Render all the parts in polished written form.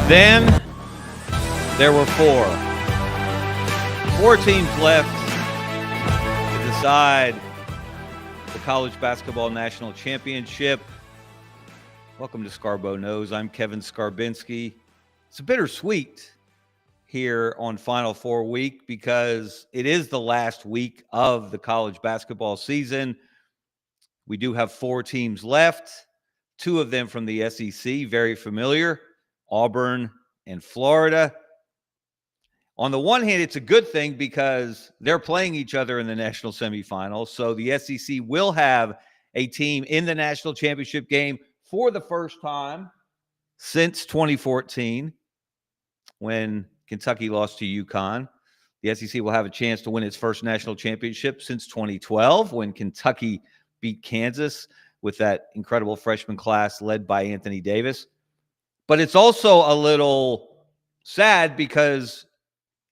Then there were four teams left to decide the College Basketball National Championship. Welcome to SCARBOUGH Knows. I'm Kevin Scarbinsky. It's bittersweet here on Final Four week because it is the last week of the college basketball season. We do have four teams left, two of them from the SEC, very familiar, Auburn and Florida. On the one hand, it's a good thing because they're playing each other in the national semifinals. So the SEC will have a team in the national championship game for the first time since 2014 when Kentucky lost to UConn. The SEC will have a chance to win its first national championship since 2012 when Kentucky beat Kansas with that incredible freshman class led by Anthony Davis. But it's also a little sad because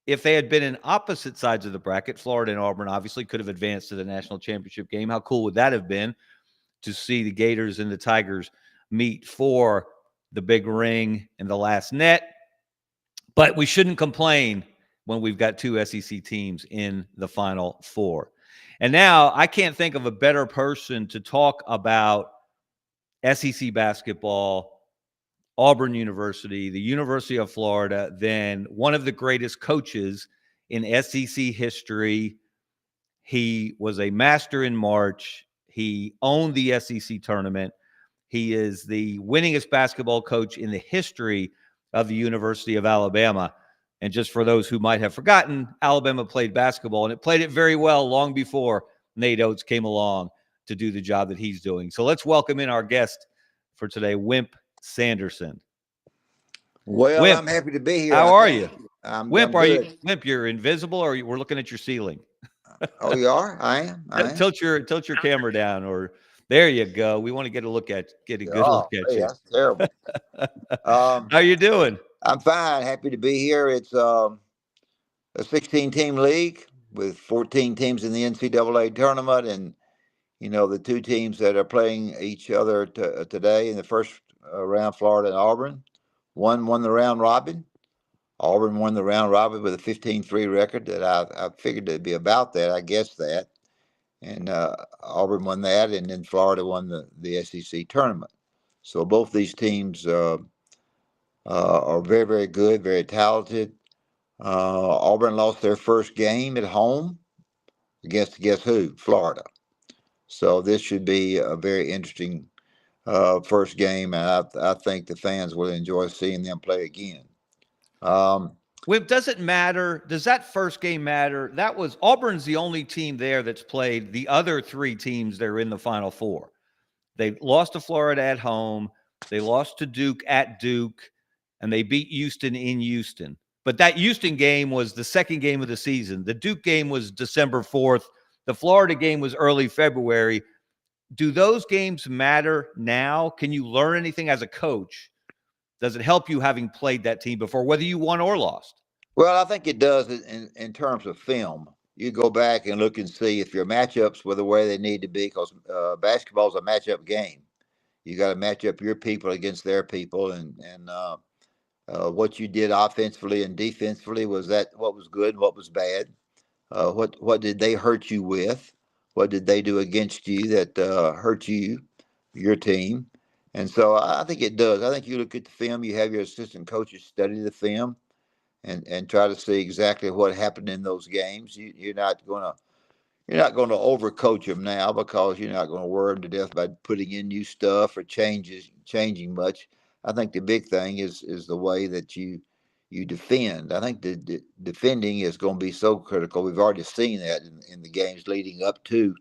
if they had been in opposite sides of the bracket, Florida and Auburn obviously could have advanced to the national championship game. How cool would that have been to see the Gators and the Tigers meet for the big ring and the last net? But we shouldn't complain when we've got two SEC teams in the Final Four. And now I can't think of a better person to talk about SEC basketball, Auburn University, the University of Florida, than one of the greatest coaches in SEC history. He was a master in March. He owned the SEC tournament. He is the winningest basketball coach in the history of the University of Alabama. And just for those who might have forgotten, Alabama played basketball, and it played it very well long before Nate Oates came along to do the job that he's doing. So let's welcome in our guest for today, Wimp Sanderson. Well, Wimp, I'm happy to be here. How are you? Wimp, Wimp, you're invisible, or we're looking at your ceiling? Oh, you are? I am. Tilt your camera down, or there you go. We want to get a good look at you. That's terrible. How you doing? I'm fine. Happy to be here. It's a 16-team league with 14 teams in the NCAA tournament, and the two teams that are playing each other today in the first round, Florida and Auburn. One won the round robin. Auburn won the round robin with a 15-3 record that I figured it'd be about that. I guessed that. And Auburn won that, and then Florida won the SEC tournament. So both these teams are very, very good, very talented. Auburn lost their first game at home against, guess who? Florida. So this should be a very interesting first game, and I think the fans will enjoy seeing them play again. Wimp, does it matter? Does that first game matter? That was Auburn's the only team there that's played the other three teams that are in the Final Four. They lost to Florida at home. They lost to Duke at Duke, and they beat Houston in Houston. But that Houston game was the second game of the season. The Duke game was December 4th. The Florida game was early February. Do those games matter now? Can you learn anything as a coach? Does it help you having played that team before, whether you won or lost? Well, I think it does in terms of film. You go back and look and see if your matchups were the way they need to be, because basketball is a matchup game. You got to match up your people against their people, and what you did offensively and defensively, was that what was good and what was bad? What did they hurt you with? What did they do against you that hurt you, your team? And so I think it does. I think you look at the film, you have your assistant coaches study the film and try to see exactly what happened in those games. You're not going to overcoach them now, because you're not going to wear them to death by putting in new stuff or changing much. I think the big thing is the way that you defend. I think the defending is going to be so critical. We've already seen that in the games leading up to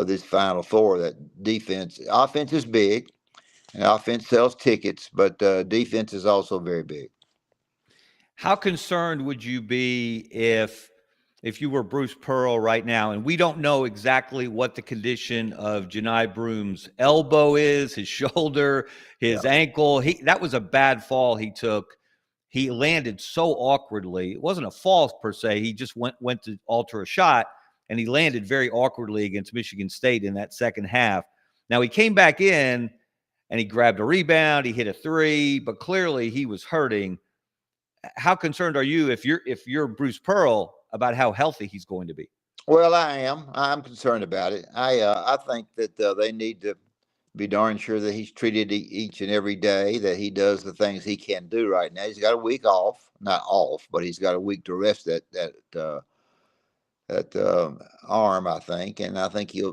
this Final Four, that offense is big, and offense sells tickets, but defense is also very big. How concerned would you be if you were Bruce Pearl right now, and we don't know exactly what the condition of Janai Broom's elbow is, his shoulder, his ankle. That was a bad fall he took. He landed so awkwardly. It wasn't a fall per se. He just went to alter a shot, and he landed very awkwardly against Michigan State in that second half. Now, he came back in and he grabbed a rebound, he hit a three, but clearly he was hurting. How concerned are you if you're Bruce Pearl about how healthy he's going to be? Well, I am. I'm concerned about it. I think that they need to be darn sure that he's treated each and every day, that he does the things he can do right now. He's got a week off, not off, but he's got a week to rest that arm, I think, and I think he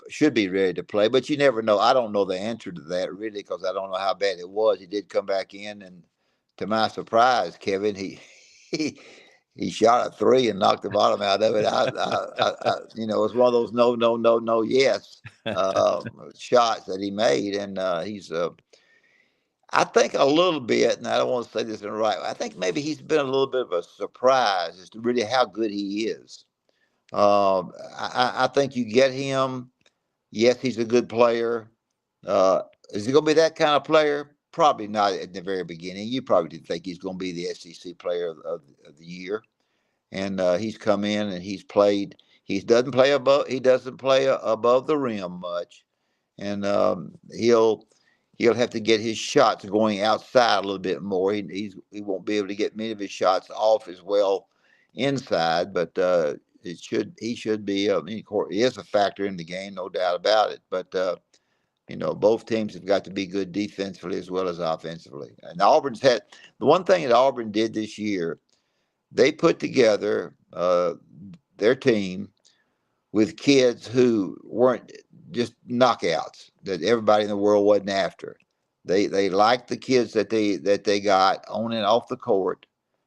should be ready to play. But you never know. I don't know the answer to that really because I don't know how bad it was. He did come back in, and to my surprise, Kevin, he he shot a three and knocked the bottom out of it. It was one of those no, no, no, no, yes shots that he made, and he's. I think a little bit, and I don't want to say this in the right way. I think maybe he's been a little bit of a surprise as to really how good he is. I think you get him. Yes, he's a good player. Is he going to be that kind of player? Probably not at the very beginning. You probably didn't think he's going to be the SEC player of the year. And he's come in and he's played. He doesn't play above. He doesn't play above the rim much, and he'll have to get his shots going outside a little bit more. He won't be able to get many of his shots off as well inside, but he should be. He is a factor in the game, no doubt about it. But both teams have got to be good defensively as well as offensively. And Auburn's had the one thing that Auburn did this year. They put together their team with kids who weren't just knockouts that everybody in the world wasn't after. They liked the kids that they got on and off the court.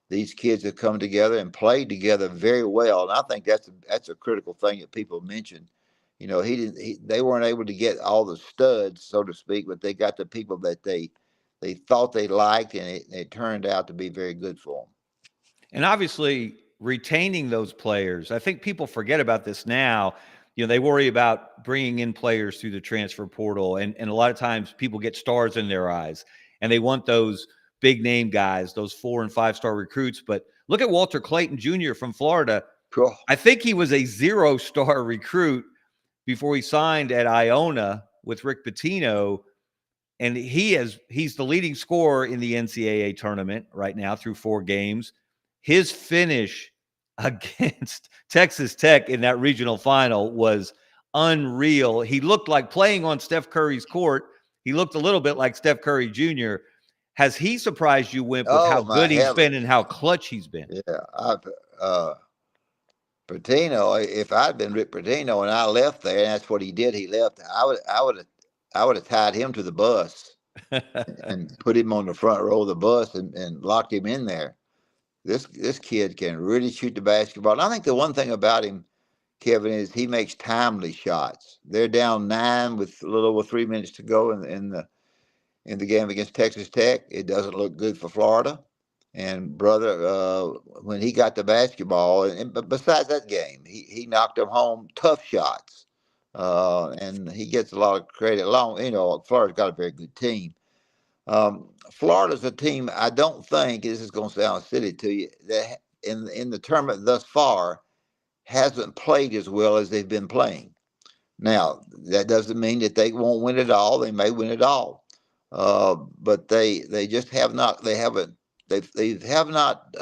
These kids have come together and played together very well, and I think that's a critical thing that people mention. They weren't able to get all the studs, so to speak, but they got the people that they thought they liked, and it turned out to be very good for them. And obviously, retaining those players, I think people forget about this now. They worry about bringing in players through the transfer portal, and a lot of times people get stars in their eyes, and they want those big name guys, those 4- and 5-star recruits. But look at Walter Clayton Jr. from Florida. Cool. I think he was a 0-star recruit before he signed at Iona with Rick Pitino, and he's the leading scorer in the NCAA tournament right now through 4 games. His finish against Texas Tech in that regional final was unreal. He looked like playing on Steph Curry's court. He looked a little bit like Steph Curry Jr. Has he surprised you, Wimp, with how good he's been and how clutch he's been? Yeah, Pitino. If I'd been Rick Pitino and I left there, and that's what he did, he left. I would have tied him to the bus and put him on the front row of the bus and locked him in there. This kid can really shoot the basketball. And I think the one thing about him, Kevin, is he makes timely shots. They're down 9 with a little over 3 minutes to go in the game against Texas Tech. It doesn't look good for Florida. And brother, when he got the basketball, but besides that game, he knocked them home tough shots, and he gets a lot of credit. Florida's got a very good team. Florida's a team. I don't think this is going to sound silly to you that in the tournament thus far hasn't played as well as they've been playing. Now that doesn't mean that they won't win it all. They may win it all, but they just have not. They have not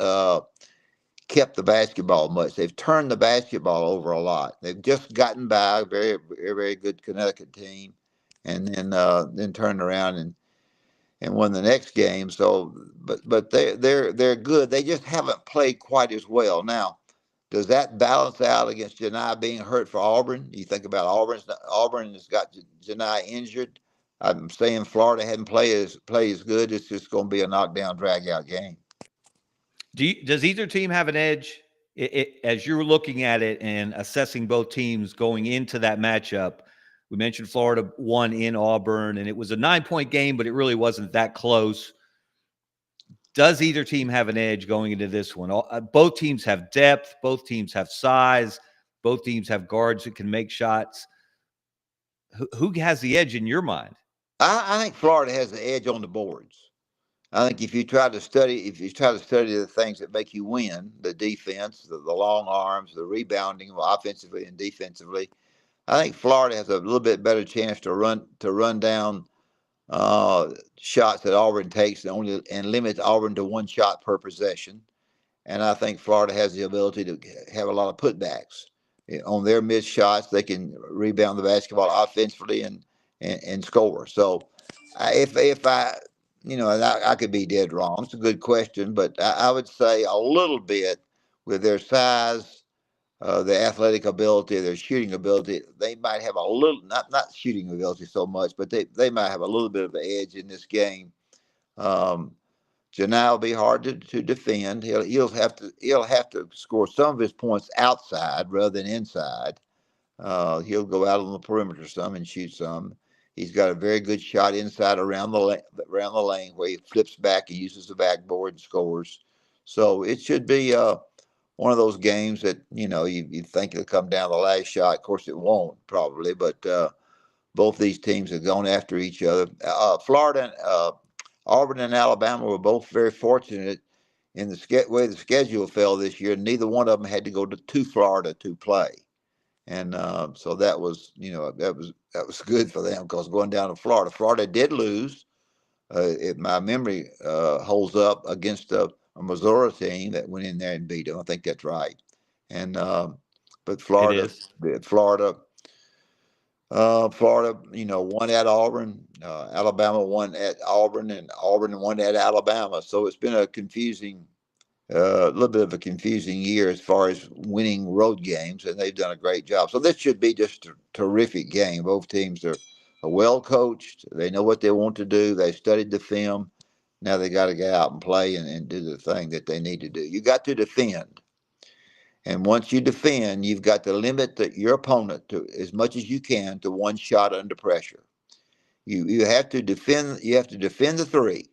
kept the basketball much. They've turned the basketball over a lot. They've just gotten by a very very, very good Connecticut team, and then turned around and won the next game. So, but they're good. They just haven't played quite as well. Now, does that balance out against Janai being hurt for Auburn? You think about Auburn has got Janai injured. I'm saying Florida hadn't played as good. It's just going to be a knockdown, drag out game. Does either team have an edge as you're looking at it and assessing both teams going into that matchup? We mentioned Florida won in Auburn, and it was a 9-point game, but it really wasn't that close. Does either team have an edge going into this one? Both teams have depth. Both teams have size. Both teams have guards that can make shots. Who has the edge in your mind? I think Florida has the edge on the boards. I think if you try to study the things that make you win, the defense, the long arms, the rebounding, offensively and defensively, I think Florida has a little bit better chance to run down shots that Auburn takes, and limits Auburn to one shot per possession. And I think Florida has the ability to have a lot of putbacks on their missed shots. They can rebound the basketball offensively and score. So, if I, and I could be dead wrong. It's a good question, but I would say a little bit with their size, their athletic ability, their shooting ability, they might have a little, not shooting ability so much, but they might have a little bit of an edge in this game. Um, Janai will be hard to defend. He'll have to score some of his points outside rather than inside. He'll go out on the perimeter some and shoot some. He's got a very good shot inside around the lane where he flips back and uses the backboard and scores. So it should be one of those games that you think it'll come down to the last shot. Of course, it won't probably, but both these teams have gone after each other. Florida, Auburn, and Alabama were both very fortunate in the way the schedule fell this year. Neither one of them had to go to Florida to play, and so that was good for them because going down to Florida did lose. If my memory holds up against a Missouri team that went in there and beat them, I think that's right. And but It Florida, is. Florida, Florida, won at Auburn. Alabama won at Auburn, and Auburn won at Alabama. So it's been a little bit of a confusing year as far as winning road games, and they've done a great job. So this should be just a terrific game. Both teams are well coached. They know what they want to do. They studied the film. Now they got to get out and play and do the thing that they need to do. You got to defend. And once you defend, you've got to limit your opponent to as much as you can to one shot under pressure. You have to defend. You have to defend the three.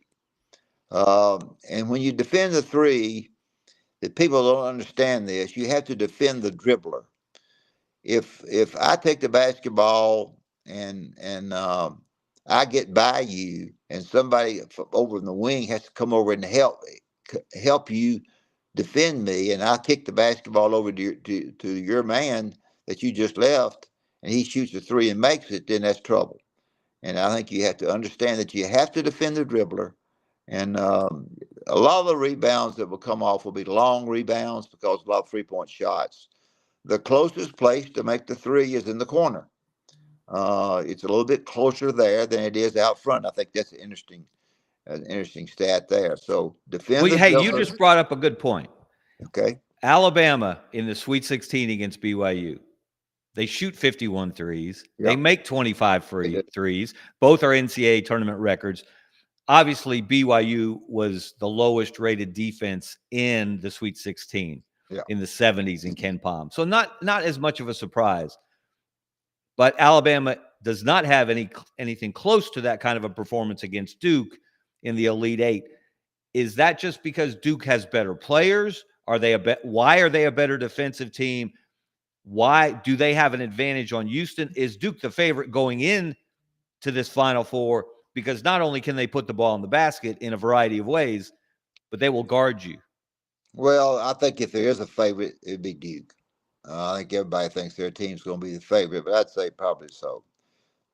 And when you defend the three, that people don't understand this. You have to defend the dribbler. If I take the basketball and I get by you, and somebody over in the wing has to come over and help you defend me, and I kick the basketball over to your man that you just left, and he shoots a three and makes it, then that's trouble. And I think you have to understand that you have to defend the dribbler. And a lot of the rebounds that will come off will be long rebounds because a lot of 3-point shots. The closest place to make the three is in the corner. It's a little bit closer there than it is out front. I think that's an interesting stat there. So defend Well, the hey, you dribbler. just brought up a good point. Okay. Alabama in the Sweet 16 against BYU. They shoot 51 threes. Yeah. They make 25 threes. Both are NCAA tournament records. Obviously, BYU was the lowest rated defense in the Sweet 16 in the 70s in Ken Palm. So not as much of a surprise. But Alabama does not have anything close to that kind of a performance against Duke in the Elite Eight. Is that just because Duke has better players? Why are they a better defensive team? Why do they have an advantage on Houston? Is Duke the favorite going in to this Final Four? Because not only can they put the ball in the basket in a variety of ways, but they will guard you. Well, I think if there is a favorite, it'd be Duke. I think everybody thinks their team's going to be the favorite, but I'd say probably so.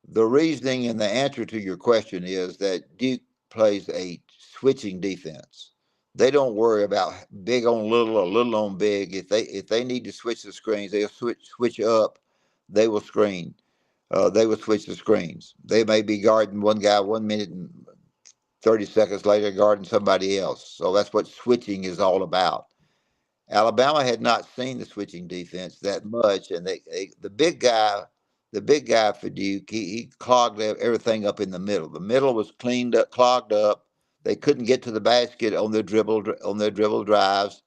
The reasoning and the answer to your question is that Duke plays a switching defense. They don't worry about big on little or little on big. If they need to switch the screens, they'll switch up. They will screen. They will switch the screens. They may be guarding one guy 1 minute and 30 seconds later guarding somebody else. So that's what switching is all about. Alabama had not seen the switching defense that much, and the big guy for Duke, he clogged everything up in the middle. The middle was clogged up. They couldn't get to the basket on their dribble drives.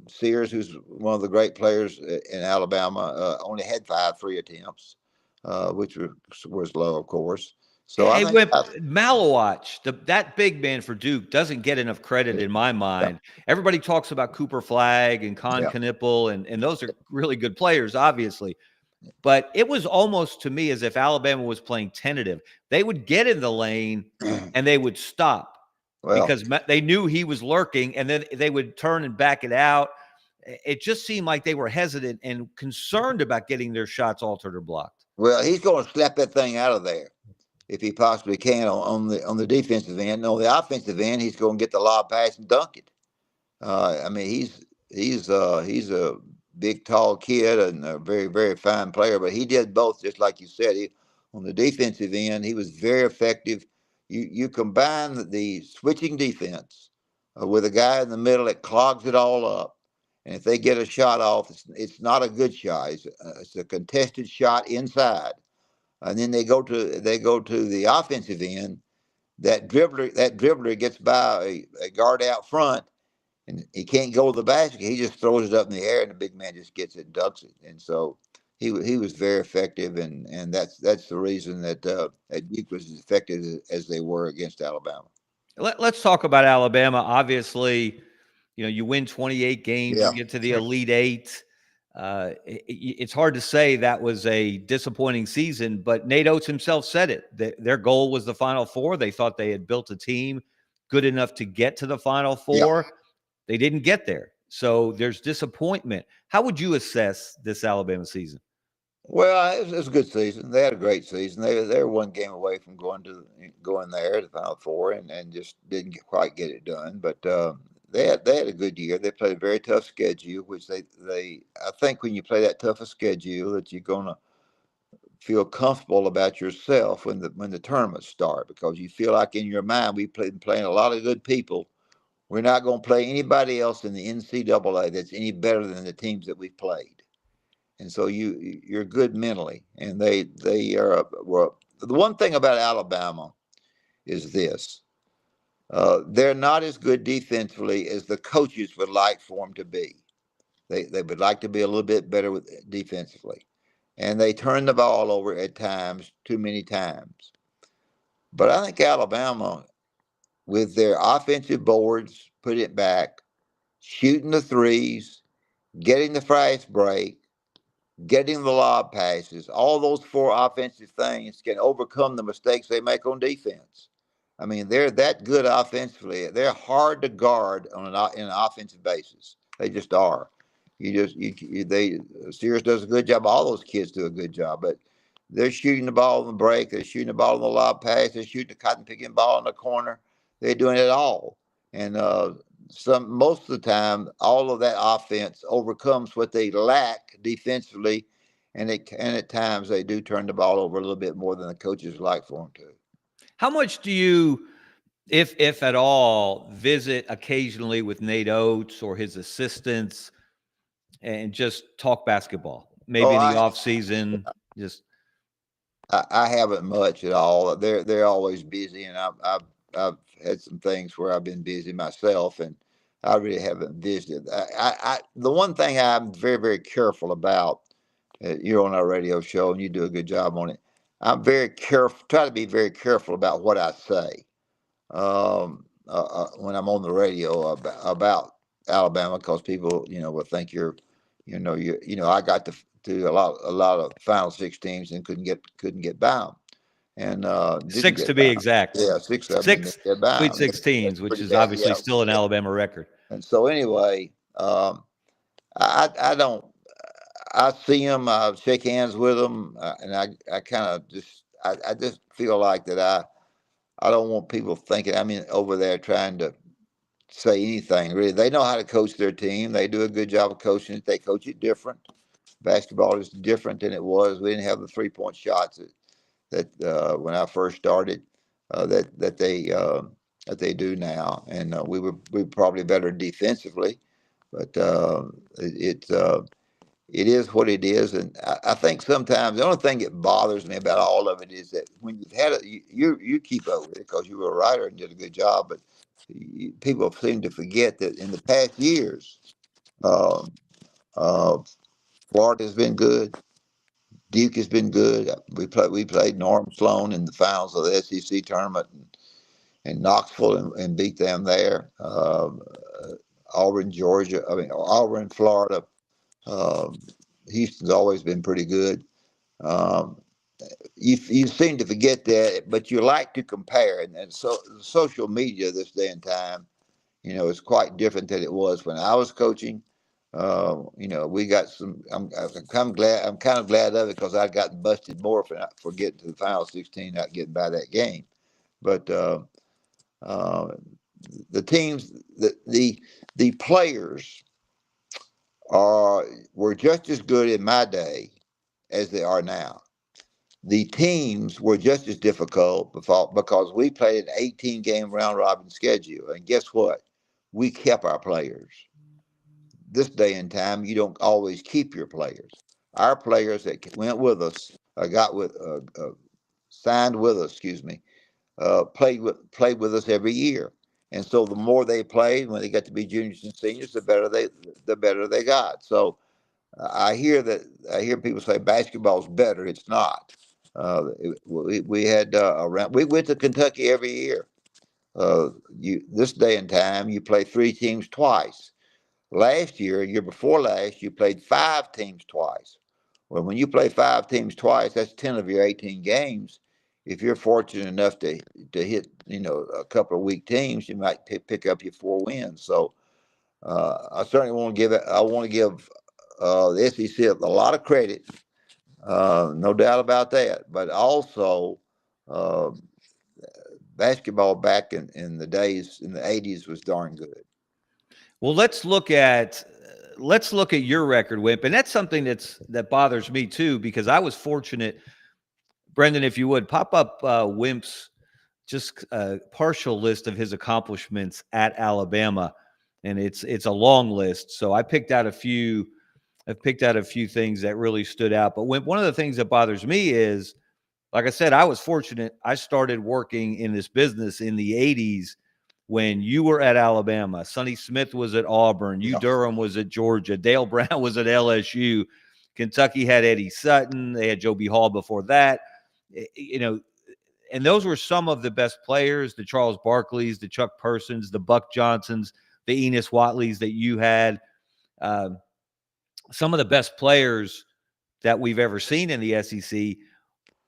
Sears, who's one of the great players in Alabama, only had 5 free attempts, which was low, of course. So Hey, I think Wimp, Malawach, that big man for Duke doesn't get enough credit in my mind. Everybody talks about Cooper Flagg and Con Knipple, and those are really good players, obviously. But it was almost to me as if Alabama was playing tentative. They would get in the lane and they would stop because they knew he was lurking, and then they would turn and back it out. It just seemed like they were hesitant and concerned about getting their shots altered or blocked. Well, he's going to slap that thing out of there. if he possibly can on the defensive end. And on the offensive end, he's going to get the lob pass and dunk it. I mean, he's a big, tall kid and a very, very fine player. But he did both, just like you said. On the defensive end, he was very effective. You combine the switching defense with a guy in the middle that clogs it all up, and if they get a shot off, it's not a good shot. It's a contested shot inside, and then they go to the offensive end. That dribbler gets by a guard out front, and he can't go to the basket. He just throws it up in the air, and the big man just gets it and ducks it. And so he was very effective, and that's the reason that Duke was as effective as they were against Alabama. Let's talk about Alabama. Obviously, you win 28 games, Yeah, you get to the Elite Eight. It's hard to say that was a disappointing season, but Nate Oates himself said it. Their goal was the Final Four. They thought they had built a team good enough to get to the Final Four. yeah. They didn't get there. So there's disappointment. How would you assess this Alabama season? Well, it was a good season. They had a great season. They were one game away from going there to the Final Four, and just didn't quite get it done. But they had a good year. They played a very tough schedule, which they I think when you play that tough a schedule, that you're gonna feel comfortable about yourself when the tournaments start, because you feel like in your mind we've playing a lot of good people. We're not going to play anybody else in the NCAA that's any better than the teams that we've played. And so you're good mentally, and they are. Well, the one thing about Alabama is this: they're not as good defensively as the coaches would like for them to be. They would like to be a little bit better with defensively, and they turn the ball over at times, too many times. But I think Alabama, with their offensive boards, put it back, shooting the threes, getting the fast break, getting the lob passes, all those four offensive things can overcome the mistakes they make on defense. I mean, they're that good offensively. They're hard to guard in an offensive basis. They just are. Sears does a good job. All those kids do a good job, but they're shooting the ball in the break. They're shooting the ball in the lob pass. They're shooting the cotton picking ball in the corner. They're doing it all. And most of the time, all of that offense overcomes what they lack defensively, and at times they do turn the ball over a little bit more than the coaches like for them to. How much do you, if at all, visit occasionally with Nate Oates or his assistants and just talk basketball? Maybe in the off season, just. I haven't much at all. They're always busy, and I've had some things where I've been busy myself, and I really haven't visited. The one thing I'm very, very careful about, you're on our radio show and you do a good job on it. I'm very careful, try to be very careful about what I say when I'm on the radio about Alabama, because people, will think I got to a lot of Final Six teams and couldn't get by them, and didn't Six get to by be 'em. exact. Yeah, six of them didn't Six get by Sweet 'em. That's 16s, which pretty is bad. obviously Yeah, still an Alabama record. and so anyway, I don't. I see them, I shake hands with them, and I kind of I just feel like that I don't want people thinking I'm over there trying to say anything really. They know how to coach their team. They do a good job of coaching it. They coach it different. Basketball is different than it was. We didn't have the 3-point shots that when I first started that they do now, and we were probably better defensively, but it is what it is. And I think sometimes the only thing that bothers me about all of it is that when you've had it, you keep up with it because you were a writer and did a good job, but people seem to forget that in the past years, uh, uh, Florida has been good. Duke has been good. We played Norm Sloan in the finals of the SEC tournament in Knoxville and beat them there. Auburn, Georgia. Auburn, Florida. Um, Houston's always been pretty good. Um, you seem to forget that, but you like to compare, and so social media this day and time, is quite different than it was when I was coaching. We got some. I'm kind of glad of it because I'd gotten busted more for getting to the final 16, not getting by that game. But uh, the teams, the players were just as good in my day as they are now. The teams were just as difficult because we played an 18 game round robin schedule, and guess what? We kept our players. This day and time, you don't always keep your players. Our players that went with us, signed with us, excuse me, played with us every year. And so the more they played, when they got to be juniors and seniors, the better they got. So I hear people say basketball's better. It's not. We had around. We went to Kentucky every year. This day and time, you play three teams twice. Last year before last, you played five teams twice. Well, when you play five teams twice, that's 10 of your 18 games. If you're fortunate enough to hit, a couple of weak teams, you might pick up your four wins. So I certainly want to give it. I want to give the SEC a lot of credit, no doubt about that. But also, uh, basketball back in the days in the '80s was darn good. Well, let's look at your record, Wimp, and that's something that bothers me too because I was fortunate. Brendan, if you would pop up Wimp's just a partial list of his accomplishments at Alabama, and it's a long list. So I picked out a few. I've picked out a few things that really stood out. But one of the things that bothers me is, like I said, I was fortunate. I started working in this business in the '80s when you were at Alabama. Sonny Smith was at Auburn. Yeah. Durham was at Georgia. Dale Brown was at LSU. Kentucky had Eddie Sutton. They had Joe B. Hall before that. And those were some of the best players, the Charles Barkleys, the Chuck Persons, the Buck Johnsons, the Enos Watleys that you had. Some of the best players that we've ever seen in the SEC.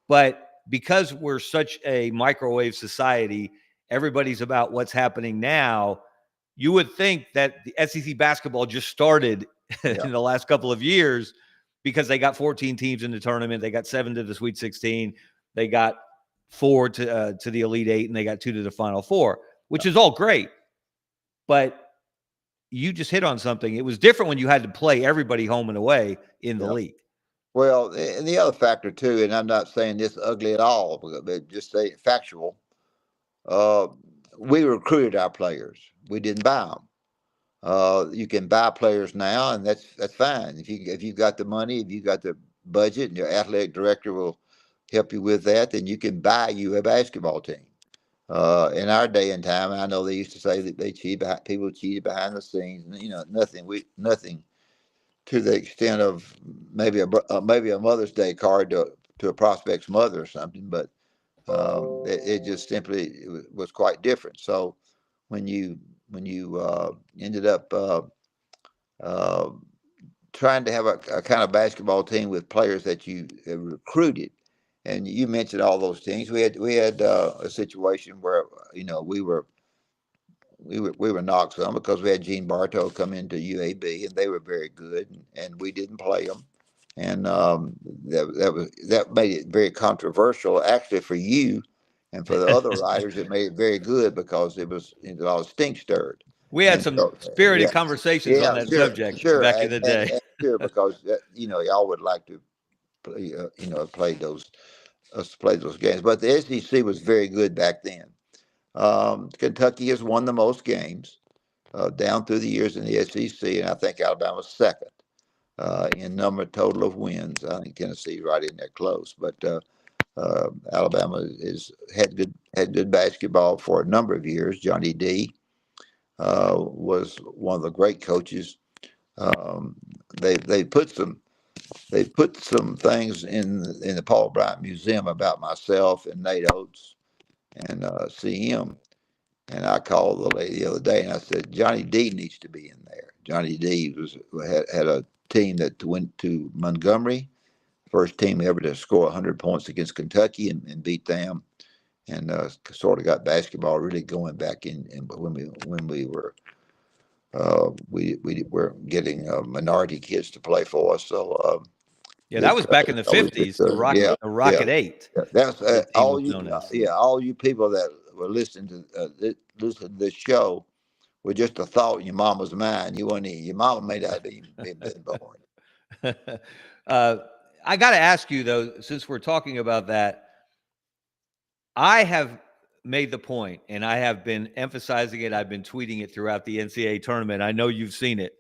But because we're such a microwave society, everybody's about what's happening now. You would think that the SEC basketball just started Yeah. in the last couple of years because they got 14 teams in the tournament. They got 7 to the Sweet 16. They got 4 to the Elite 8, and they got 2 to the Final 4, which is all great. But you just hit on something. It was different when you had to play everybody home and away in the Yeah. league. Well, and the other factor too, and I'm not saying this ugly at all, but just say factual. Uh, we recruited our players. We didn't buy them. You can buy players now, and that's fine. If you've got the money, if you've got the budget, and your athletic director will help you with that, then you can buy you a basketball team. In our day and time, I know they used to say that people cheated behind the scenes, and nothing to the extent of maybe a Mother's Day card to a prospect's mother or something, but it just simply was quite different. So when you ended up uh, trying to have a kind of basketball team with players that you recruited, and you mentioned all those things, we had a situation where we were knocked some because we had Gene Bartow come into UAB, and they were very good, and we didn't play them, and that made it very controversial, actually, for you, and for the other writers. It made it very good because it was all stink stirred, We had and some so spirited yeah, conversations on yeah, that sure, subject sure, back in the day. and sure because y'all would like to play, play those games, but the SEC was very good back then. Kentucky has won the most games down through the years in the SEC, and I think Alabama's second in number total of wins. I think Tennessee's right in there close, but Alabama is had good basketball for a number of years. Johnny D was one of the great coaches. Um, they put some things in the Paul Bryant Museum about myself and Nate Oates and CM. And I called the lady the other day and I said, Johnny D needs to be in there. Johnny D had a team that went to Montgomery, first team ever to score 100 points against Kentucky and beat them, and sort of got basketball really going back in when we were we were getting minority kids to play for us. So Yeah, that was back in the it's always good. 50s, the Yeah, yeah. Rocket 8, Yeah, that's the team all was you. known as. Yeah, all you people that were listening to listen to this show with just a thought in your mama's mind. You weren't your mama may not have been born. I got to ask you, though, since we're talking about that, I have made the point, and I have been emphasizing it. I've been tweeting it throughout the NCAA tournament. I know you've seen it.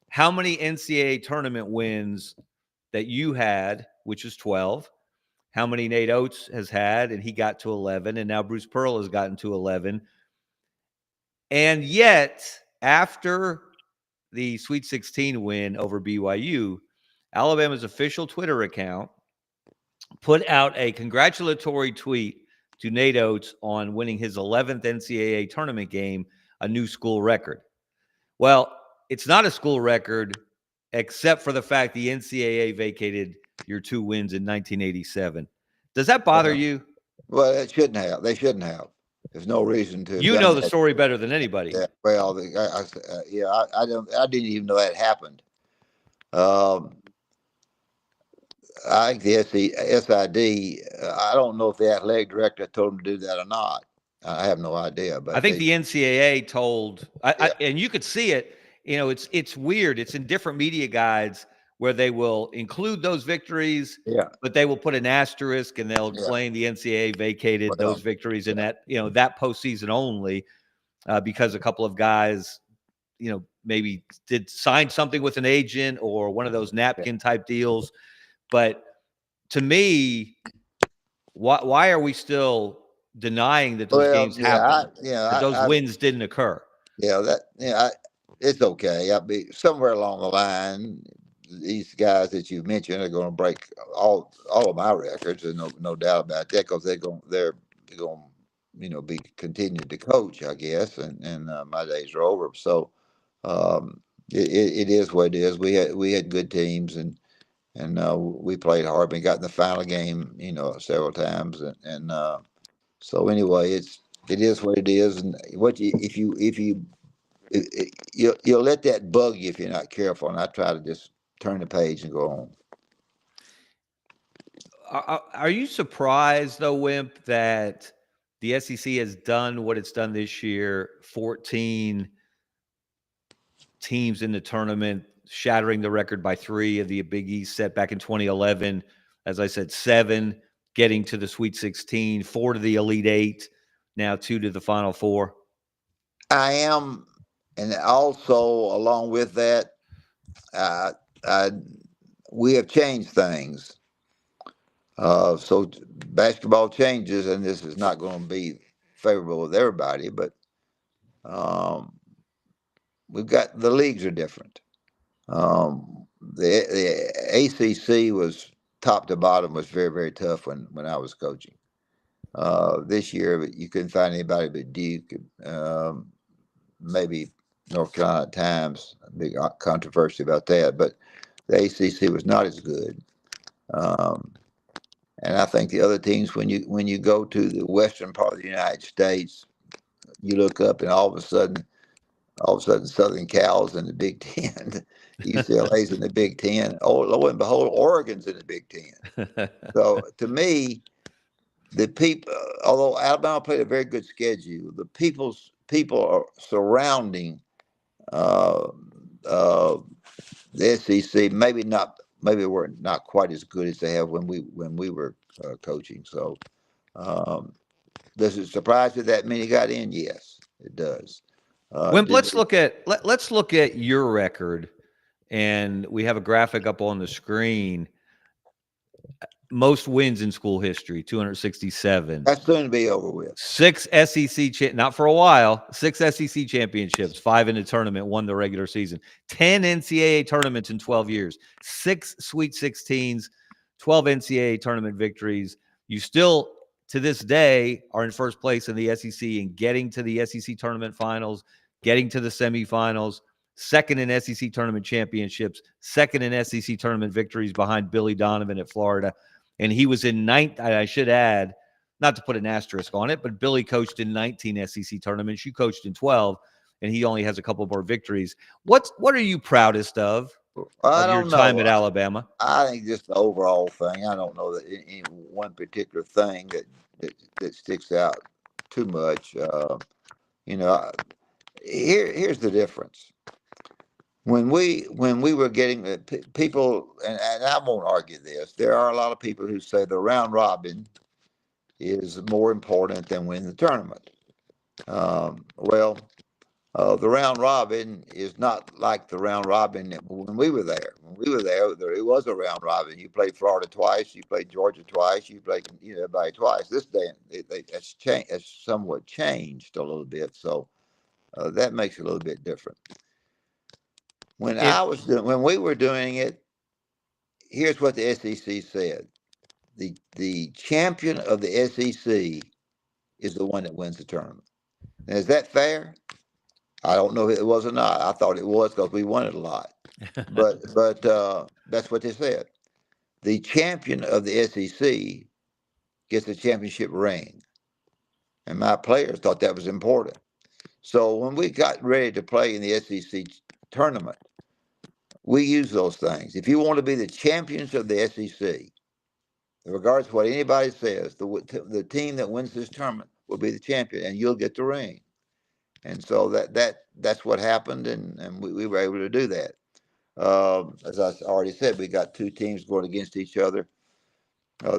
How many NCAA tournament wins that you had, which is 12, how many Nate Oates has had, and he got to 11, and now Bruce Pearl has gotten to 11. And yet, after the Sweet 16 win over BYU, Alabama's official Twitter account put out a congratulatory tweet to Nate Oates on winning his 11th NCAA tournament game, a new school record. Well, it's not a school record except for the fact the NCAA vacated your 2 wins in 1987. Does that bother you? Well, it shouldn't have. They shouldn't have. There's no reason to have You done know the that. story better than anybody. Yeah, well, yeah, I don't. I didn't even know that happened. Um, I think the SID. I don't know if the athletic director told them to do that or not. I have no idea, I but think the NCAA told, yeah, and you could see it. It's weird. It's in different media guides where they will include those victories, yeah, but they will put an asterisk and they'll yeah. explain the NCAA vacated Well, those victories in yeah, that postseason only because a couple of guys, maybe did sign something with an agent or one of those yeah. napkin type deals. But to me, why are we still denying that those Well, games yeah, happened, that those I wins didn't occur? it's okay. I'll be somewhere along the line. These guys that you mentioned are going to break all of my records. There's no doubt about that because they're going be continued to coach, I guess, and my days are over. So it is what it is. We had good teams and we played hard. We got in the final game, several times, and so anyway, it is what it is. And what you if you you'll let that bug you if you're not careful. And I try to just turn the page and go on. Are you surprised, though, Wimp, that the SEC has done what it's done this year? 14 teams in the tournament, shattering the record by 3 of the Big East set back in 2011. As I said, 7 getting to the Sweet 16, 4 to the Elite 8, now 2 to the Final 4. I am, and also along with that, uh, I, we have changed things. So basketball changes, and this is not going to be favorable with everybody, but um, we've got the leagues are different. The ACC was top to bottom was very very tough when I was coaching. This year, you couldn't find anybody but Duke, maybe North Carolina at times. Big controversy about that, but the ACC was not as good. Um, and I think the other teams, when you go to the western part of the United States, you look up and all of a sudden, Southern Cal's in the Big Ten, UCLA's in the Big Ten. Oh, lo and behold, Oregon's in the Big Ten. So to me, the people, although Alabama played a very good schedule, the people are surrounding uh, uh, the SEC. Maybe we're not quite as good as they have when we were coaching. So um, does it surprise you that many got in? Yes, it does. Wimp, Did let's they? look at your record, and we have a graphic up on the screen. Most wins in school history, 267. That's soon to be over with. 6 SEC, not for a while, 6 SEC championships, 5 in the tournament, 1 the regular season, 10 NCAA tournaments in 12 years, 6 Sweet 16s, 12 NCAA tournament victories. You still, to this day, are in first place in the SEC and getting to the SEC tournament finals, getting to the semifinals, second in SEC tournament championships, second in SEC tournament victories behind Billy Donovan at Florida. And he was in ninth, I should add, not to put an asterisk on it, but Billy coached in 19 SEC tournaments. You coached in 12. and he only has a couple more victories. What are you proudest of I your don't time know. at Alabama? I think just the overall thing. I don't know that any one particular thing that sticks out too much. You know, here's the difference. When we were getting people, and I won't argue this. There are a lot of people who say the round robin is more important than winning the tournament. Well, the round robin is not like the round robin when we were there. When we were there, it was a round robin. You played Florida twice, you played Georgia twice, you played everybody twice. This day, that's changed. It's somewhat changed a little bit, so that makes it a little bit different. When we were doing it, here's what the SEC said: the champion of the SEC is the one that wins the tournament. Now, is that fair? I don't know if it was or not. I thought it was because we won it a lot. But that's what they said. The champion of the SEC gets the championship ring, and my players thought that was important. So when we got ready to play in the SEC tournament, we used those things. If you want to be the champions of the SEC, regardless of what anybody says, the team that wins this tournament will be the champion, and you'll get the ring. And so that's what happened, and we were able to do that. As I already said, we got two teams going against each other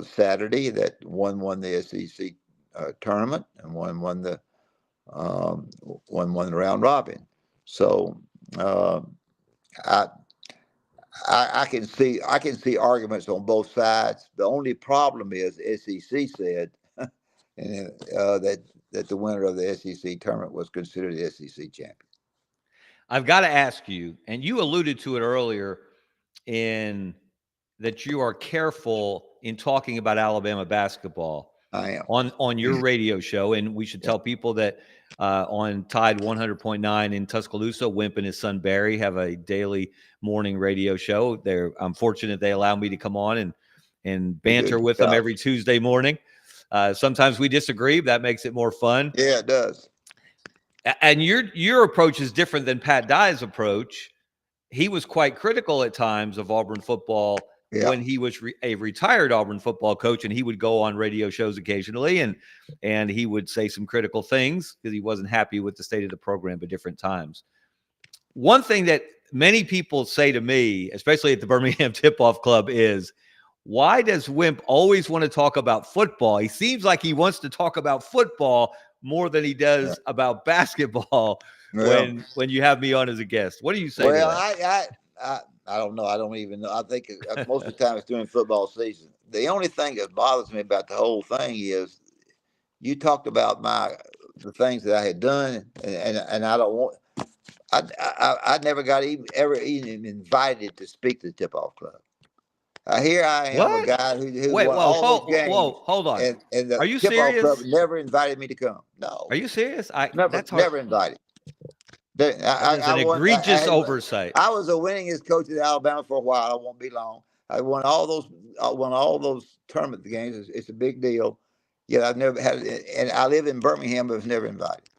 Saturday. That one won the SEC tournament, and one won the round robin. So I I can see arguments on both sides. The only problem is SEC said and, that the winner of the SEC tournament was considered the SEC champion. I've got to ask you, and you alluded to it earlier, in that you are careful in talking about Alabama basketball I am. on your radio show, and we should tell people that on Tide 100.9 in Tuscaloosa, Wimp and his son Barry have a daily morning radio show. I'm fortunate they allow me to come on and banter with them every Tuesday morning. Sometimes we disagree. That makes it more fun. Yeah, it does. And your approach is different than Pat Dye's approach. He was quite critical at times of Auburn football when he was a retired Auburn football coach, and he would go on radio shows occasionally, and he would say some critical things because he wasn't happy with the state of the program at different times. One thing that many people say to me, especially at the Birmingham Tip-Off Club, is, why does Wimp always want to talk about football? He seems like he wants to talk about football more than he does about basketball when you have me on as a guest. What do you say to that? I don't know. I don't even know. I think most of the time it's during football season. The only thing that bothers me about the whole thing is you talked about the things that I had done, and I don't want. I never got ever even invited to speak to the Tip-Off Club. Here I am, a guy who won all those games. Hold on. And the Are you Tip-Off serious? Club never invited me to come. No. Are you serious? Never invited. That is an egregious oversight. I was the winningest coach at Alabama for a while. I won't be long. I won all those tournament games. It's a big deal. Yet I've never had it, and I live in Birmingham, but was never invited.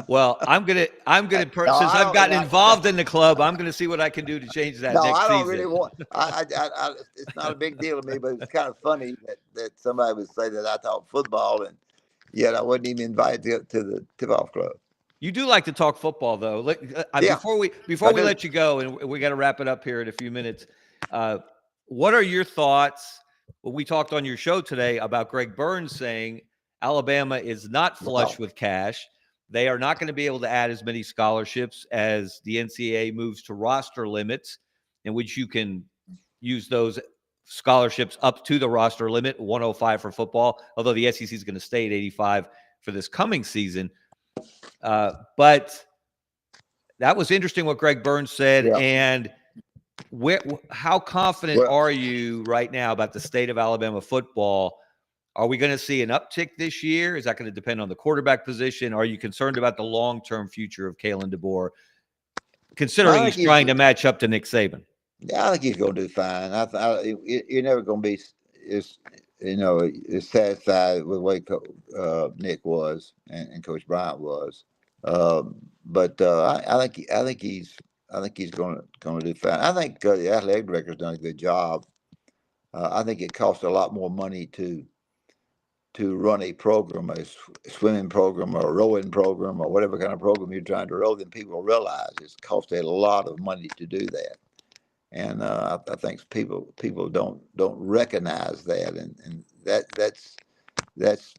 Well, I'm gonna since I've gotten involved in the club, I'm gonna see what I can do to change that. No, next I don't season. really want. It's not a big deal to me, but it's kind of funny that somebody would say that I talk football, and yet I wasn't even invited to the Tip-Off Club. You do like to talk football, though. Before we let you go, and we got to wrap it up here in a few minutes. What are your thoughts? Well, we talked on your show today about Greg Burns saying Alabama is not flush with cash. They are not going to be able to add as many scholarships as the NCAA moves to roster limits, in which you can use those scholarships up to the roster limit, 105 for football, although the SEC is going to stay at 85 for this coming season. But that was interesting what Greg Burns said. Yeah. And how confident are you right now about the state of Alabama football? Are we going to see an uptick this year? Is that going to depend on the quarterback position? Are you concerned about the long-term future of Kalen DeBoer, considering he's trying to match up to Nick Saban? Yeah, I think he's going to do fine. You're never going to be as satisfied with the way Nick was and Coach Bryant was. I think he's going to do fine. I think the athletic director's done a good job. I think it costs a lot more money to run a program, a swimming program or a rowing program or whatever kind of program you're trying to row than people realize. It's cost a lot of money to do that, and I think people don't recognize that, and that's that's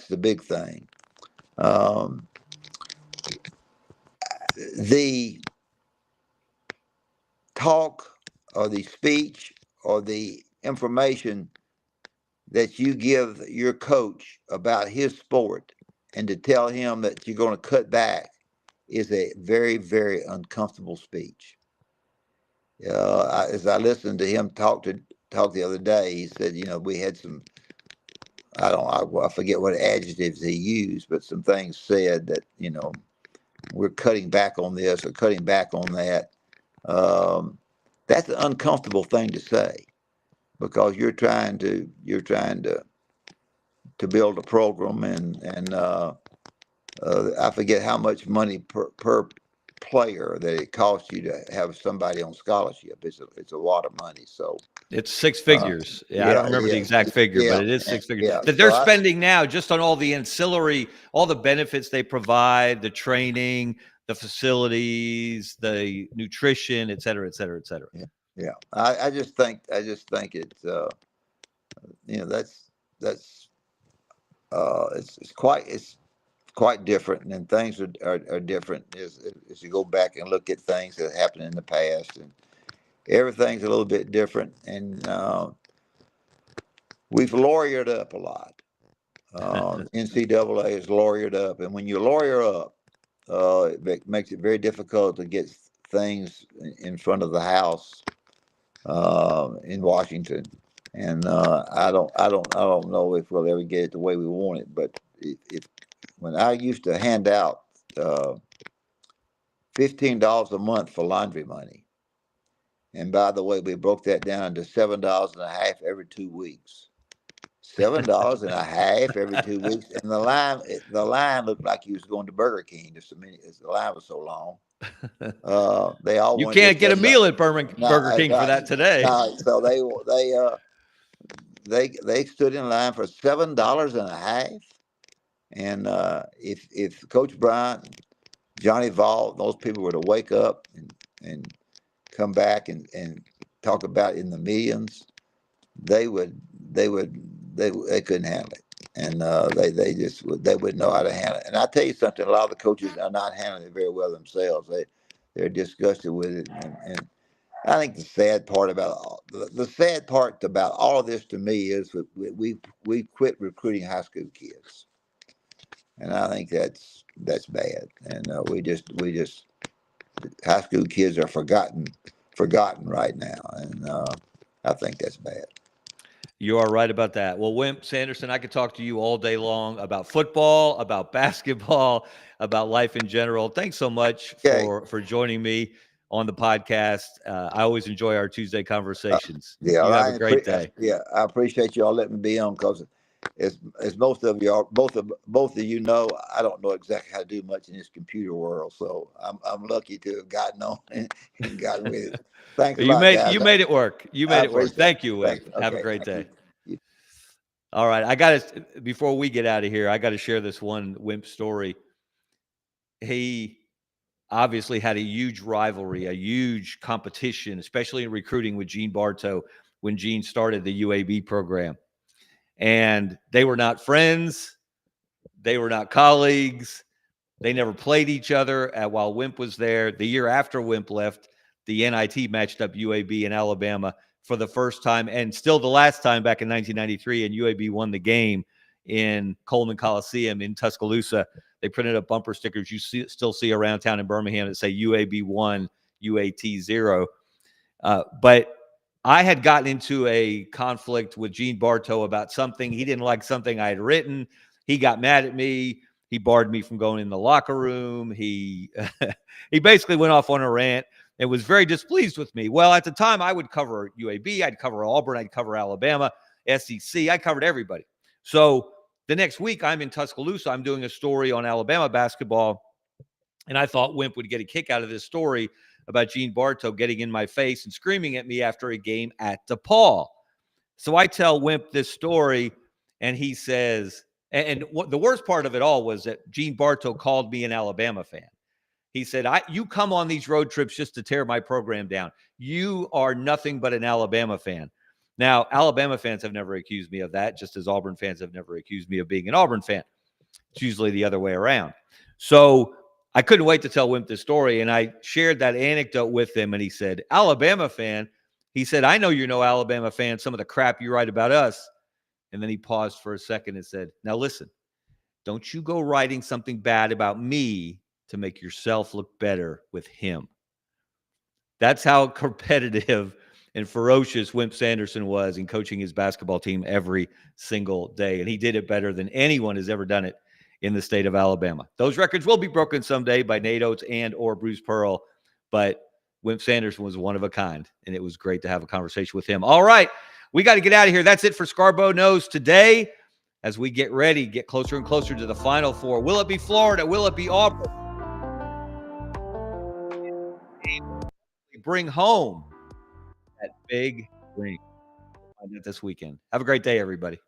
the big thing. Um, the talk or the speech or the information that you give your coach about his sport and to tell him that you're going to cut back is a very, very uncomfortable speech. As I listened to him talk the other day, he said, we had some, I forget what adjectives he used, but some things said that, we're cutting back on this or cutting back on that. Um, that's an uncomfortable thing to say because you're trying to build a program and I forget how much money per player that it costs you to have somebody on scholarship. It's a lot of money. So It's six uh, figures. Yeah, I don't yeah, it remember the is. exact figure, but Yeah, it is six figures yeah. that they're So spending now just on all the ancillary, all the benefits they provide, the training, the facilities, the nutrition, et cetera, et cetera, et cetera. yeah, yeah. I just think it's that's it's quite different, and things are different as you go back and look at things that happened in the past, and everything's a little bit different, and we've lawyered up a lot. NCAA is lawyered up, and when you lawyer up, it makes it very difficult to get things in front of the House in Washington. And I don't know if we'll ever get it the way we want it. But if when I used to hand out uh, $15 a month for laundry money, and by the way, we broke that down to $7.50 every 2 weeks. $7.50 every 2 weeks, and the line looked like he was going to Burger King. Just a minute, the line was so long. They all You wanted can't just get a $7. meal at Burger No, King for right. that today. No, so they stood in line for $7.50, and if Coach Bryant, Johnny Vaught, those people were to wake up and come back and talk about in the millions, they would they couldn't handle it, and they wouldn't know how to handle it. And I tell you something, a lot of the coaches are not handling it very well themselves. They're disgusted with it, and I think the sad part about all of this to me is that we quit recruiting high school kids, and I think that's bad. And we just high school kids are forgotten right now, and I think that's bad. You are right about that. Well, Wimp Sanderson, I could talk to you all day long about football, about basketball, about life in general. Thanks so much Okay. for joining me on the podcast. I always enjoy our Tuesday conversations. Yeah, You have a great day. I appreciate y'all letting me be on because as most of y'all, both of you know, I don't know exactly how to do much in this computer world, so I'm lucky to have gotten on and gotten with it. Thanks a You lot, made guys. you made it work. You I made it work. appreciate it. Thank you, Wimp. Thanks. Have a Okay, great thank day. you. All right, I got to before we get out of here, I got to share this one Wimp story. He obviously had a huge rivalry, a huge competition, especially in recruiting with Gene Bartow when Gene started the UAB program. And they were not friends. They were not colleagues. They never played each other while Wimp was there. The year after Wimp left, the NIT matched up UAB and Alabama for the first time and still the last time back in 1993, and UAB won the game in Coleman Coliseum in Tuscaloosa. They printed up bumper stickers still see around town in Birmingham that say UAB 1, UAT 0. But I had gotten into a conflict with Gene Bartow about something. He didn't like something I had written. He got mad at me. He barred me from going in the locker room. He he basically went off on a rant and was very displeased with me. Well, at the time, I would cover UAB. I'd cover Auburn. I'd cover Alabama, SEC. I covered everybody. So The next week, I'm in Tuscaloosa. I'm doing a story on Alabama basketball, and I thought Wimp would get a kick out of this story about Gene Bartow getting in my face and screaming at me after a game at DePaul. So I tell Wimp this story, and he says, and what the worst part of it all was that Gene Bartow called me an Alabama fan. He said, you come on these road trips just to tear my program down. You are nothing but an Alabama fan. Now, Alabama fans have never accused me of that, just as Auburn fans have never accused me of being an Auburn fan. It's usually the other way around. So I couldn't wait to tell Wimp this story, and I shared that anecdote with him, and he said, Alabama fan? He said, I know you're no Alabama fan, some of the crap you write about us. And then he paused for a second and said, now listen, don't you go writing something bad about me to make yourself look better with him. That's how competitive and ferocious Wimp Sanderson was in coaching his basketball team every single day. And he did it better than anyone has ever done it in the state of Alabama. Those records will be broken someday by Nate Oates and or Bruce Pearl, but Wimp Sanderson was one of a kind, and it was great to have a conversation with him. All right, we got to get out of here. That's it for Scarborough Knows today as we get ready, get closer and closer to the Final Four. Will it be Florida? Will it be Auburn? Bring home that big ring. Find it this weekend. Have a great day, everybody.